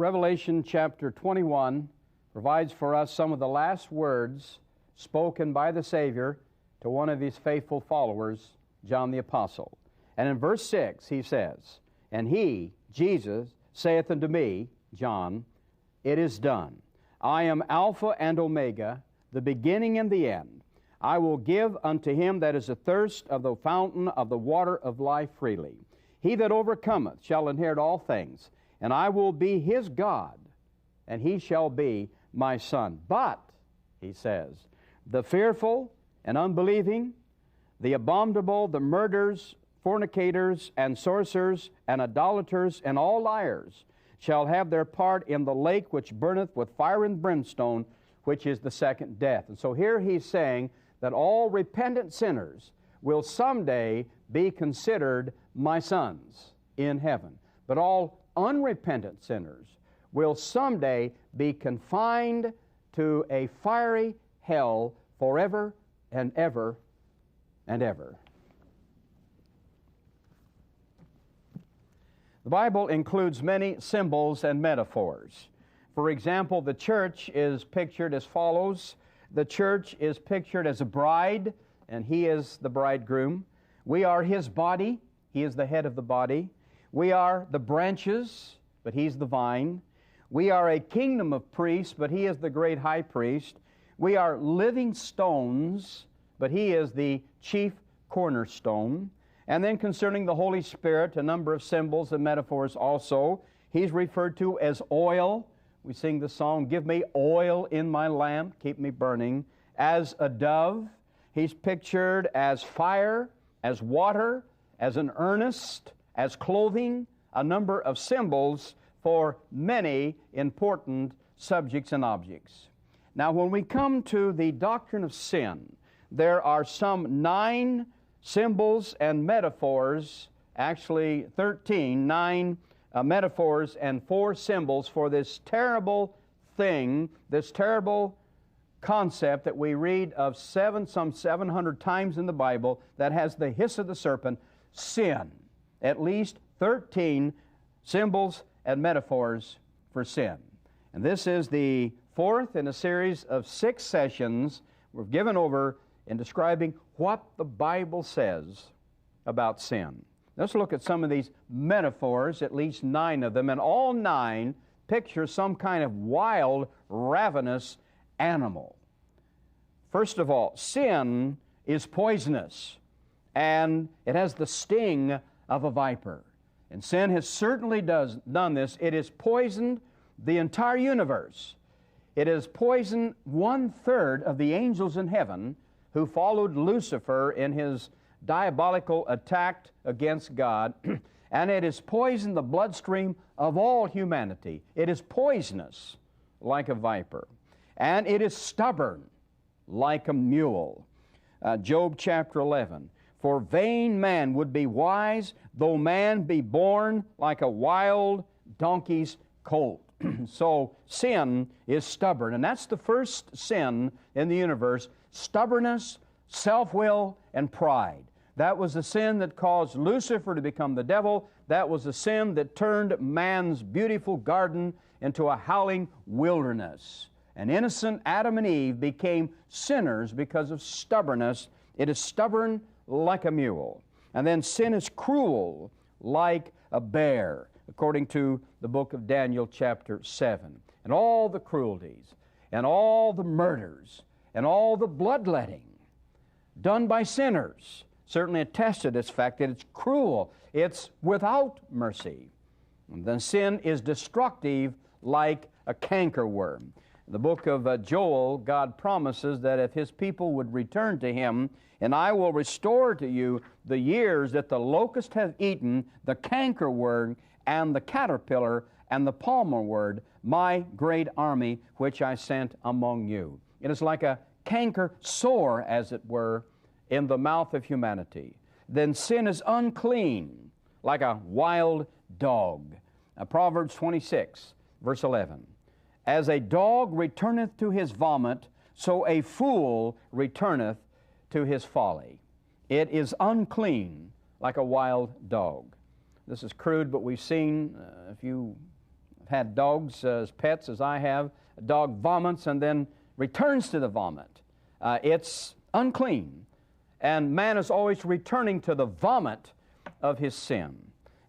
Revelation chapter 21 provides for us some of the last words spoken by the Savior to one of his faithful followers, John the Apostle. And in verse 6 he says, "And he, Jesus, saith unto me," John, "it is done. I am Alpha and Omega, the beginning and the end. I will give unto him that is athirst of the fountain of the water of life freely. He that overcometh shall inherit all things, and I will be his God, and he shall be my son. But," he says, "the fearful and unbelieving, the abominable, the murderers, fornicators, and sorcerers, and idolaters, and all liars, shall have their part in the lake which burneth with fire and brimstone, which is the second death." And so here he's saying that all repentant sinners will someday be considered my sons in heaven. But all unrepentant sinners will someday be confined to a fiery hell forever and ever and ever. The Bible includes many symbols and metaphors. For example, the church is pictured as follows. The church is pictured as a bride, and he is the bridegroom. We are his body. He is the head of the body. We are the branches, but he's the vine. We are a kingdom of priests, but he is the great high priest. We are living stones, but he is the chief cornerstone. And then concerning the Holy Spirit, a number of symbols and metaphors also. He's referred to as oil. We sing the song, "Give me oil in my lamp, keep me burning." As a dove. He's pictured as fire, as water, as an earnest, as clothing, a number of symbols for many important subjects and objects. Now, when we come to the doctrine of sin, there are some 9 symbols and metaphors, actually 13, 9 metaphors and 4 symbols for this terrible thing, this terrible concept that we read of some 700 times in the Bible that has the hiss of the serpent, sin. At least 13 symbols and metaphors for sin. And this is the 4th in a series of 6 sessions we've given over in describing what the Bible says about sin. Let's look at some of these metaphors, at least 9 of them, and all 9 picture some kind of wild, ravenous animal. First of all, sin is poisonous, and it has the sting of a viper. And sin has certainly done this. It has poisoned the entire universe. It has poisoned 1/3 of the angels in heaven who followed Lucifer in his diabolical attack against God, and it has poisoned the bloodstream of all humanity. It is poisonous like a viper, and it is stubborn like a mule. Job chapter 11, "For vain man would be wise, though man be born like a wild donkey's colt." So sin is stubborn, and that's the first sin in the universe: stubbornness, self-will, and pride. That was the sin that caused Lucifer to become the devil. That was the sin that turned man's beautiful garden into a howling wilderness. And innocent Adam and Eve became sinners because of stubbornness. It is stubborn like a mule. And then sin is cruel like a bear, according to the book of Daniel chapter 7. And all the cruelties, and all the murders, and all the bloodletting done by sinners certainly attest to this fact that it's cruel. It's without mercy. And then sin is destructive like a cankerworm. In the book of Joel, God promises that if His people would return to Him, "And I will restore to you the years that the locust hath eaten, the cankerworm, and the caterpillar, and the palmerworm, my great army which I sent among you." It is like a canker sore, as it were, in the mouth of humanity. Then sin is unclean like a wild dog. Proverbs 26, verse 11. "As a dog returneth to his vomit, so a fool returneth to his folly." It is unclean like a wild dog. This is crude, but we've seen a few had dogs as pets, as I have. A dog vomits and then returns to the vomit. It's unclean. And man is always returning to the vomit of his sin.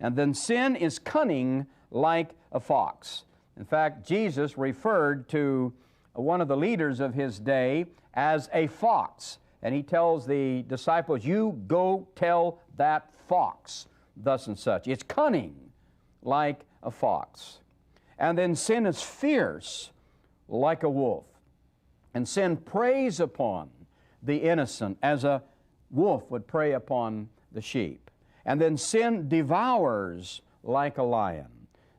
And then sin is cunning like a fox. In fact, Jesus referred to one of the leaders of his day as a fox. And he tells the disciples, you go tell that fox thus and such. It's cunning like a fox. And then sin is fierce like a wolf. And sin preys upon the innocent as a wolf would prey upon the sheep. And then sin devours like a lion.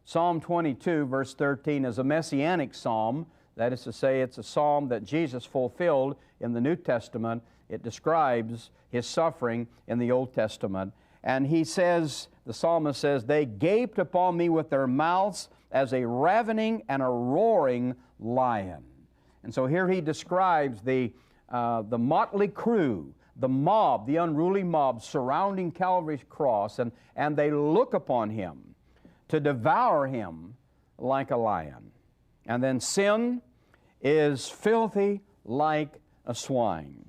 Psalm 22, verse 13, is a messianic psalm. That is to say, it's a psalm that Jesus fulfilled in the New Testament. It describes His suffering in the Old Testament. And he says, the psalmist says, they gaped upon me with their mouths as a ravening and a roaring lion. And so here he describes the motley crew, the mob, the unruly mob surrounding Calvary's cross, and they look upon Him to devour Him like a lion. And then sin is filthy like a swine.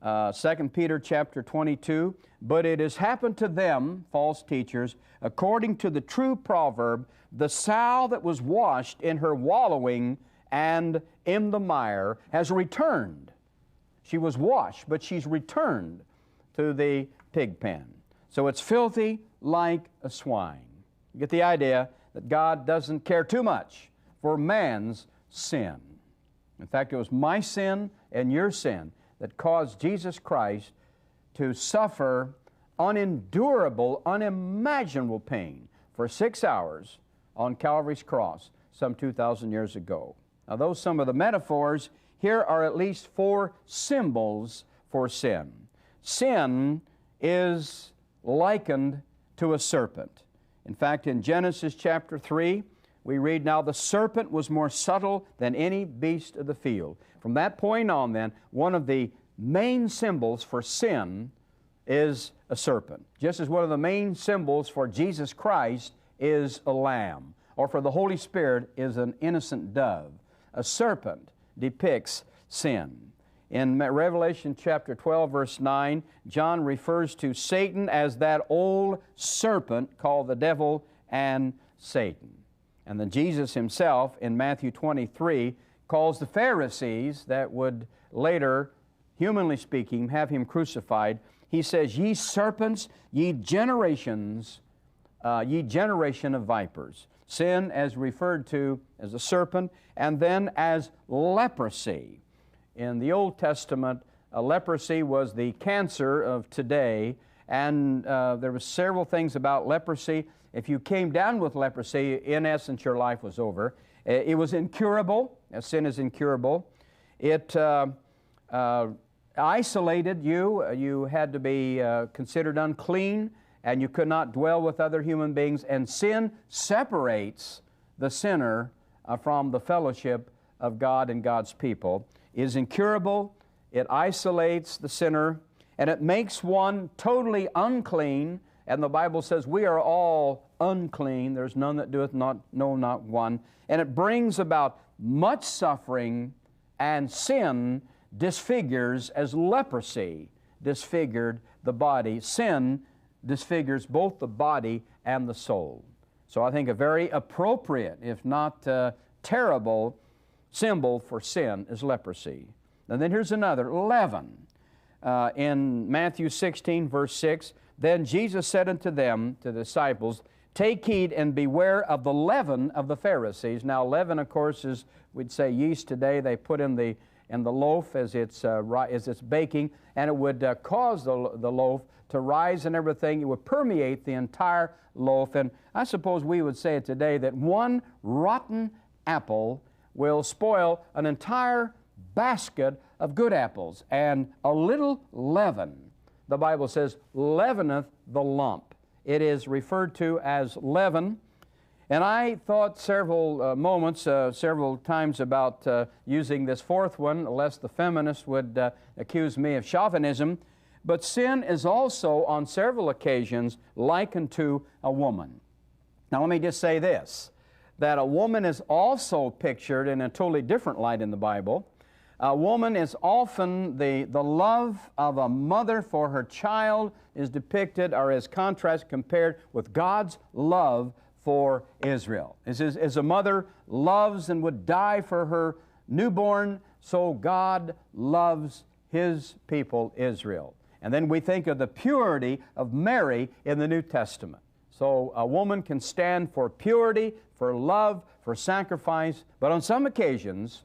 2 Peter chapter 22, but it has happened to them, false teachers, according to the true proverb, the sow that was washed in her wallowing and in the mire has returned. She was washed, but she's returned to the pig pen. So it's filthy like a swine. You get the idea that God doesn't care too much for man's sin. In fact, it was my sin and your sin that caused Jesus Christ to suffer unendurable, unimaginable pain for 6 hours on Calvary's cross some 2,000 years ago. Now, those some of the metaphors, here are at least 4 symbols for sin. Sin is likened to a serpent. In fact, in Genesis chapter 3, we read, now the serpent was more subtle than any beast of the field. From that point on then, one of the main symbols for sin is a serpent. Just as one of the main symbols for Jesus Christ is a lamb, or for the Holy Spirit is an innocent dove. A serpent depicts sin. In Revelation chapter 12, verse 9, John refers to Satan as that old serpent called the devil and Satan. And then Jesus Himself in Matthew 23 calls the Pharisees that would later, humanly speaking, have Him crucified. He says, ye serpents, ye generation of vipers. Sin as referred to as a serpent, and then as leprosy. In the Old Testament, leprosy was the cancer of today, and there were several things about leprosy. If you came down with leprosy, in essence, your life was over. It was incurable. Sin is incurable. It isolated you. You had to be considered unclean, and you could not dwell with other human beings. And sin separates the sinner from the fellowship of God and God's people. It is incurable. It isolates the sinner, and it makes one totally unclean. And the Bible says we are all unclean. There's none that doeth not, no, not one. And it brings about much suffering, and sin disfigures as leprosy disfigured the body. Sin disfigures both the body and the soul. So I think a very appropriate, if not terrible, symbol for sin is leprosy. And then here's another, leaven. In Matthew 16, verse 6, then Jesus said unto them, to the disciples, take heed and beware of the leaven of the Pharisees. Now, leaven, of course, is, we'd say, yeast today. They put in the loaf as it's baking, and it would cause the loaf to rise and everything. It would permeate the entire loaf. And I suppose we would say today that one rotten apple will spoil an entire basket of good apples. And a little leaven, the Bible says, leaveneth the lump. It is referred to as leaven. And I thought several times about using this fourth one, lest the feminists would accuse me of chauvinism. But sin is also, on several occasions, likened to a woman. Now let me just say this, that a woman is also pictured in a totally different light in the Bible. A woman is often the love of a mother for her child is depicted or is contrasted compared with God's love for Israel. As a mother loves and would die for her newborn, so God loves His people, Israel. And then we think of the purity of Mary in the New Testament. So a woman can stand for purity, for love, for sacrifice, but on some occasions,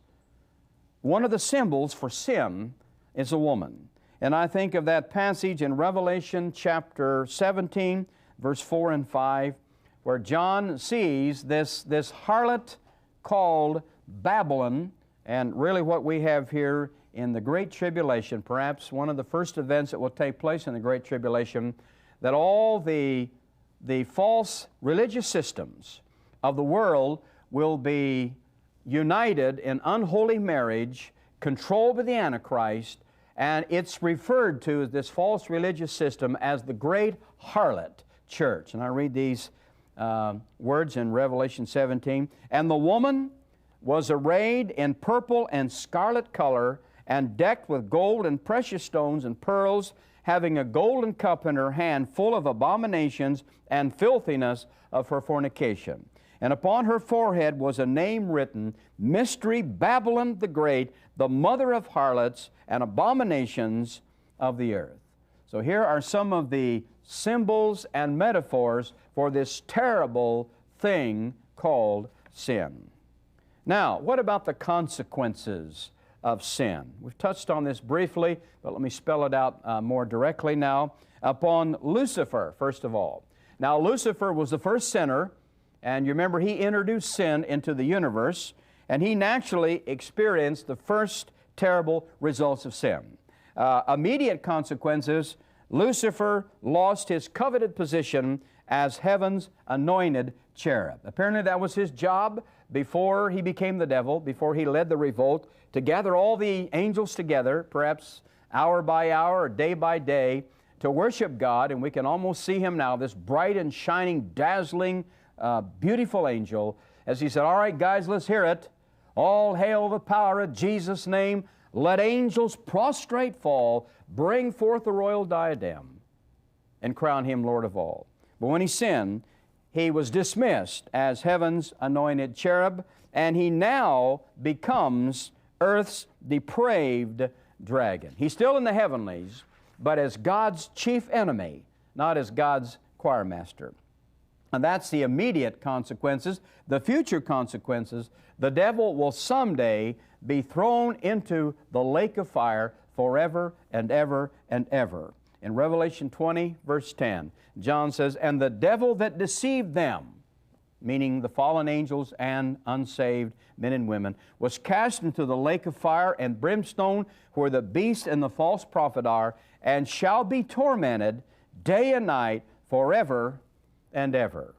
one of the symbols for sin is a woman. And I think of that passage in Revelation chapter 17, verse 4 and 5, where John sees this harlot called Babylon, and really what we have here in the Great Tribulation, perhaps one of the first events that will take place in the Great Tribulation, that all the false religious systems of the world will be united in unholy marriage, controlled by the Antichrist, and it's referred to, this false religious system, as the great harlot church. And I read these words in Revelation 17. And the woman was arrayed in purple and scarlet color, and decked with gold and precious stones and pearls, having a golden cup in her hand full of abominations and filthiness of her fornication. And upon her forehead was a name written, Mystery Babylon the Great, the mother of harlots and abominations of the earth. So here are some of the symbols and metaphors for this terrible thing called sin. Now, what about the consequences of sin? We've touched on this briefly, but let me spell it out more directly now. Upon Lucifer, first of all. Now, Lucifer was the first sinner, and you remember he introduced sin into the universe, and he naturally experienced the first terrible results of sin. Immediate consequences, Lucifer lost his coveted position as heaven's anointed cherub. Apparently that was his job before he became the devil, before he led the revolt, to gather all the angels together, perhaps hour by hour or day by day, to worship God. And we can almost see him now, this bright and shining, dazzling, beautiful angel, as he said, all right, guys, let's hear it. All hail the power of Jesus' name. Let angels prostrate fall, bring forth the royal diadem, and crown him Lord of all. But when he sinned, he was dismissed as heaven's anointed cherub, and he now becomes earth's depraved dragon. He's still in the heavenlies, but as God's chief enemy, not as God's choir master. And that's the immediate consequences. The future consequences, the devil will someday be thrown into the lake of fire forever and ever and ever. In Revelation 20, verse 10, John says, and the devil that deceived them, meaning the fallen angels and unsaved men and women, was cast into the lake of fire and brimstone, where the beast and the false prophet are, and shall be tormented day and night forever and ever.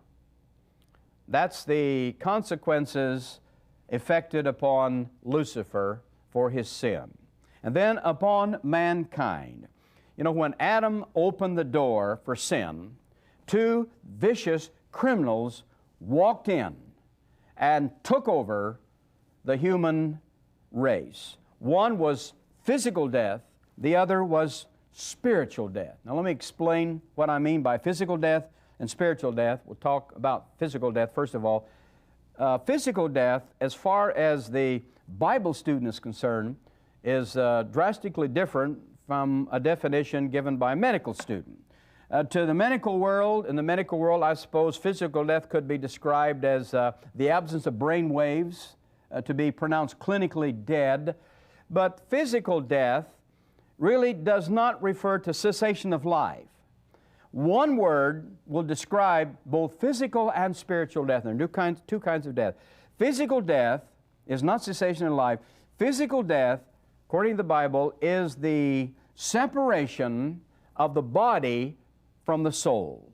That's the consequences effected upon Lucifer for his sin. And then upon mankind. You know, when Adam opened the door for sin, two vicious criminals walked in and took over the human race. One was physical death, the other was spiritual death. Now let me explain what I mean by physical death and spiritual death. We'll talk about physical death first of all. Physical death, as far as the Bible student is concerned, is drastically different from a definition given by a medical student. To the medical world, in the medical world, I suppose physical death could be described as the absence of brain waves, to be pronounced clinically dead. But physical death really does not refer to cessation of life. One word will describe both physical and spiritual death. There are two kinds of death. Physical death is not cessation of life. Physical death, according to the Bible, is the separation of the body from the soul.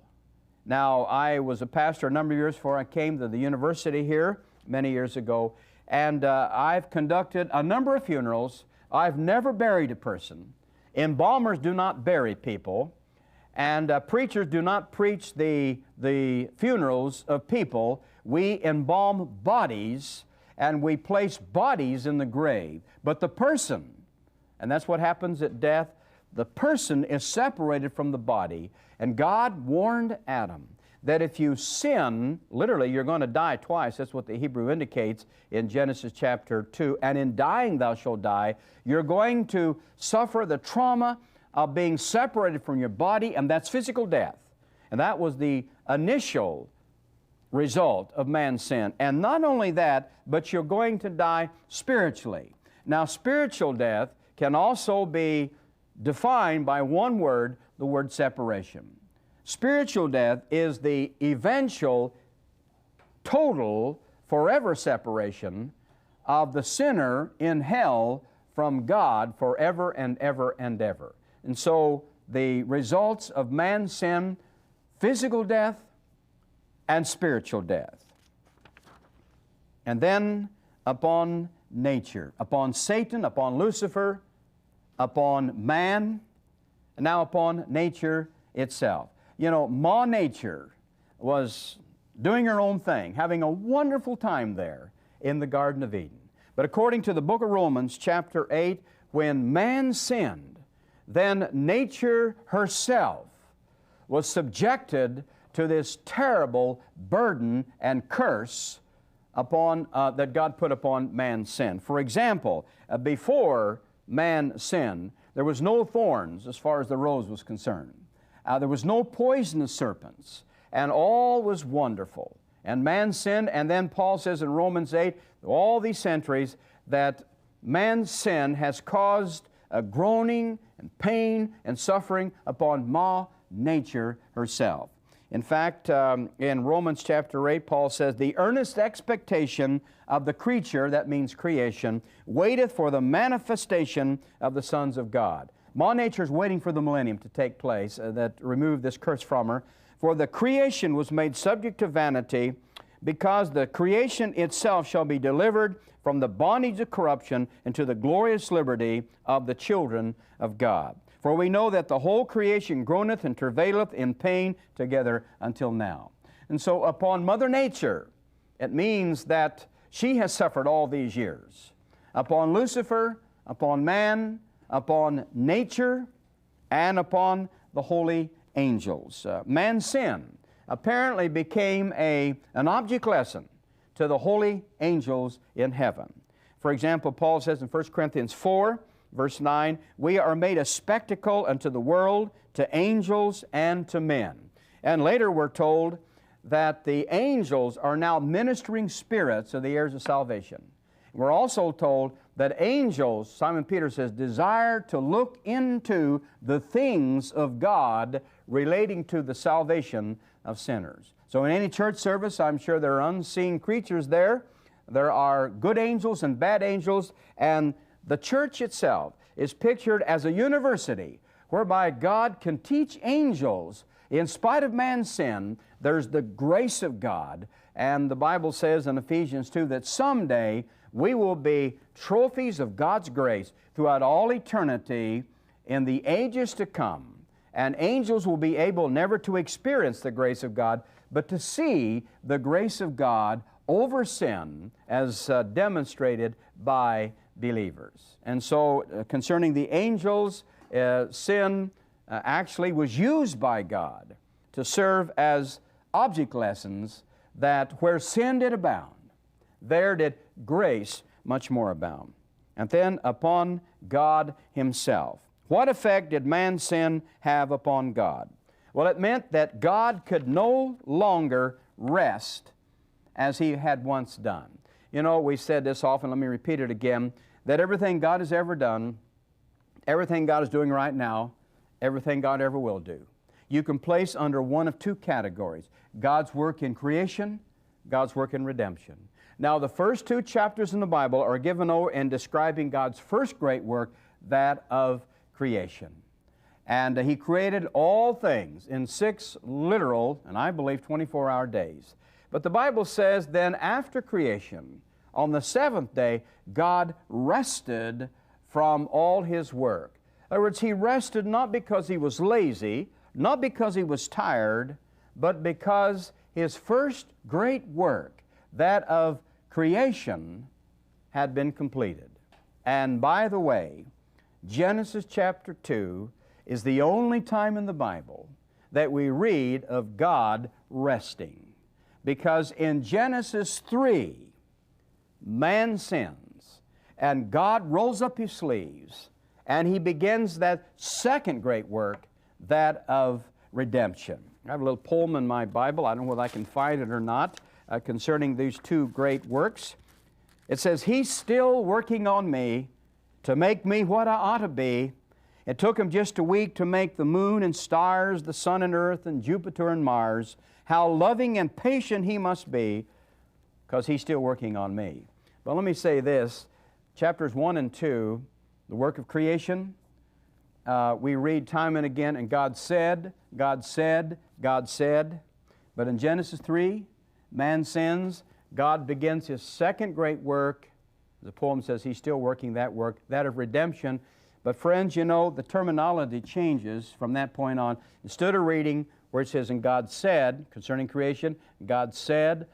Now, I was a pastor a number of years before I came to the university here many years ago, and I've conducted a number of funerals. I've never buried a person. Embalmers do not bury people. And preachers do not preach the funerals of people. We embalm bodies, and we place bodies in the grave. But the person, and that's what happens at death, the person is separated from the body. And God warned Adam that if you sin, literally you're going to die twice. That's what the Hebrew indicates in Genesis chapter 2. And in dying thou shalt die. You're going to suffer the trauma of being separated from your body, and that's physical death. And that was the initial result of man's sin. And not only that, but you're going to die spiritually. Now, spiritual death can also be defined by one word, the word separation. Spiritual death is the eventual, total, forever separation of the sinner in hell from God forever and ever and ever. And so the results of man's sin, physical death and spiritual death. And then upon nature, upon Satan, upon Lucifer, upon man, and now upon nature itself. You know, Ma Nature was doing her own thing, having a wonderful time there in the Garden of Eden. But according to the book of Romans, chapter 8, when man sinned, then nature herself was subjected to this terrible burden and curse upon, that God put upon man's sin. For example, before man sinned, there was no thorns as far as the rose was concerned. There was no poisonous serpents, and all was wonderful. And man sinned, and then Paul says in Romans 8, all these centuries, that man's sin has caused a groaning and pain and suffering upon Ma Nature herself. In fact, in Romans chapter 8, Paul says, the earnest expectation of the creature, that means creation, waiteth for the manifestation of the sons of God. Ma Nature is waiting for the millennium to take place that remove this curse from her. For the creation was made subject to vanity, because the creation itself shall be delivered from the bondage of corruption into the glorious liberty of the children of God. For we know that the whole creation groaneth and travaileth in pain together until now. And so upon Mother Nature, it means that she has suffered all these years. Upon Lucifer, upon man, upon nature, and upon the holy angels. Man's sin apparently became an object lesson to the holy angels in heaven. For example, Paul says in 1 Corinthians 4, verse 9, we are made a spectacle unto the world, to angels and to men. And later we're told that the angels are now ministering spirits of the heirs of salvation. We're also told that angels, Simon Peter says, desire to look into the things of God relating to the salvation of sinners. So in any church service, I'm sure there are unseen creatures there. There are good angels and bad angels, and the church itself is pictured as a university whereby God can teach angels. In spite of man's sin, there's the grace of God. And the Bible says in Ephesians 2 that someday we will be trophies of God's grace throughout all eternity in the ages to come. And angels will be able never to experience the grace of God, but to see the grace of God over sin as demonstrated by believers. And so concerning the angels, sin actually was used by God to serve as object lessons, that where sin did abound, there did grace much more abound. And then upon God Himself. What effect did man's sin have upon God? Well, it meant that God could no longer rest as He had once done. You know, we said this often, let me repeat it again, that everything God has ever done, everything God is doing right now, everything God ever will do, you can place under one of two categories: God's work in creation, God's work in redemption. Now, the first two chapters in the Bible are given over in describing God's first great work, that of creation. And He created all things in 6 literal, and I believe 24-hour days. But the Bible says then after creation, on the 7th day, God rested from all His work. In other words, He rested not because He was lazy, not because He was tired, but because His first great work, that of creation, had been completed. And by the way, Genesis chapter 2 is the only time in the Bible that we read of God resting. Because in Genesis 3, man sins, and God rolls up His sleeves, and He begins that second great work, that of redemption. I have a little poem in my Bible, I don't know whether I can find it or not, concerning these two great works. It says, He's still working on me to make me what I ought to be. It took Him just a week to make the moon and stars, the sun and earth, and Jupiter and Mars. How loving and patient He must be, because He's still working on me. But let me say this, chapters 1 and 2, the work of creation, we read time and again, and God said, God said, God said. But in Genesis 3, man sins, God begins His second great work. The poem says He's still working that work, that of redemption. But friends, you know, the terminology changes from that point on. Instead of reading where it says, and God said, concerning creation, God said,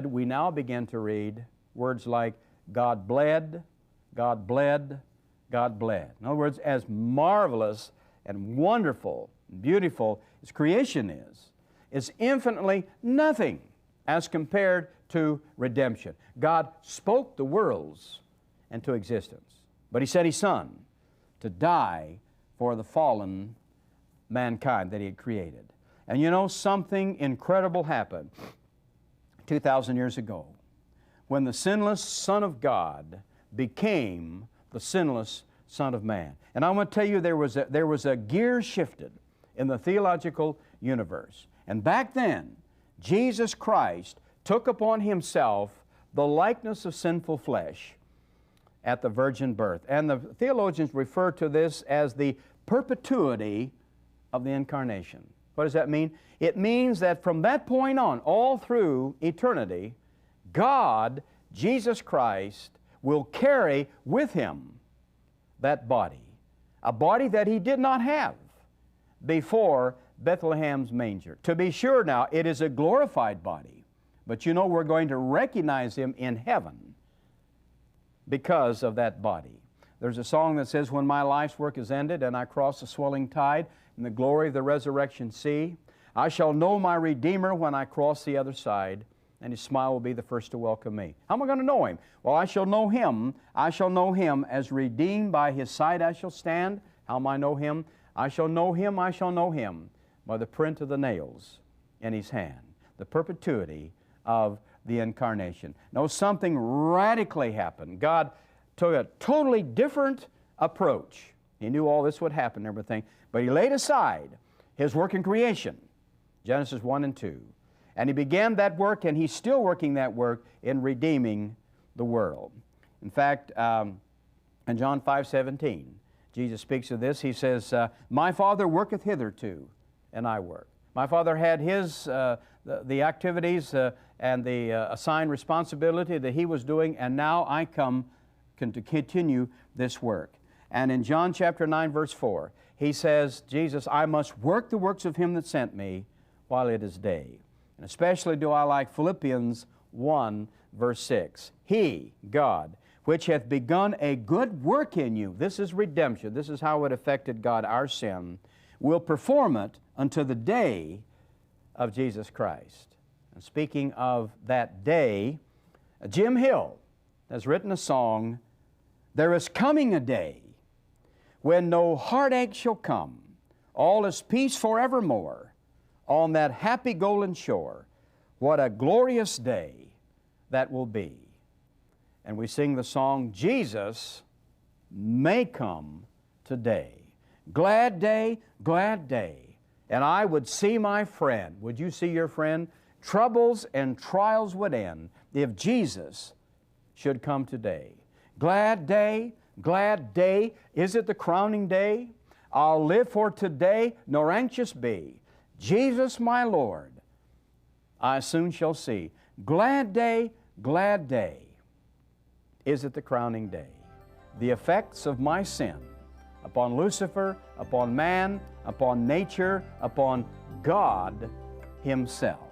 we now begin to read words like God bled, God bled, God bled. In other words, as marvelous and wonderful, and beautiful as creation is infinitely nothing as compared to redemption. God spoke the worlds into existence, but He sent His Son to die for the fallen mankind that He had created. And you know, something incredible happened 2,000 years ago when the sinless Son of God became the sinless Son of Man. And I want to tell you, there was a gear shifted in the theological universe. And back then, Jesus Christ took upon Himself the likeness of sinful flesh at the virgin birth. And the theologians refer to this as the perpetuity of the incarnation. What does that mean? It means that from that point on, all through eternity, God, Jesus Christ, will carry with Him that body, a body that He did not have before Bethlehem's manger. To be sure now, it is a glorified body, but you know we're going to recognize Him in heaven because of that body. There's a song that says, when my life's work is ended and I cross the swelling tide in the glory of the resurrection sea, I shall know my Redeemer when I cross the other side, and His smile will be the first to welcome me. How am I going to know Him? Well, I shall know Him as redeemed by His side I shall stand. How am I know Him? I shall know Him by the print of the nails in His hand. The perpetuity of the incarnation. Now, something radically happened. God took a totally different approach. He knew all this would happen and everything, but He laid aside His work in creation, Genesis 1 and 2. And He began that work, and He's still working that work in redeeming the world. In fact, in John 5:17, Jesus speaks of this. He says, my Father worketh hitherto, and I work. My Father had His, the activities and the assigned responsibility that He was doing, and now I come to continue this work. And in John chapter 9, verse 4, He says, Jesus, I must work the works of Him that sent me while it is day. And especially do I like Philippians 1, verse 6. He, God, which hath begun a good work in you, this is redemption, this is how it affected God, our sin, will perform it unto the day of Jesus Christ. And speaking of that day, Jim Hill has written a song, there is coming a day when no heartache shall come, all is peace forevermore on that happy golden shore. What a glorious day that will be. And we sing the song, Jesus may come today. Glad day, and I would see my friend. Would you see your friend? Troubles and trials would end if Jesus should come today. Glad day, is it the crowning day? I'll live for today, nor anxious be. Jesus my Lord, I soon shall see. Glad day, is it the crowning day? The effects of my sin upon Lucifer, upon man, upon nature, upon God Himself.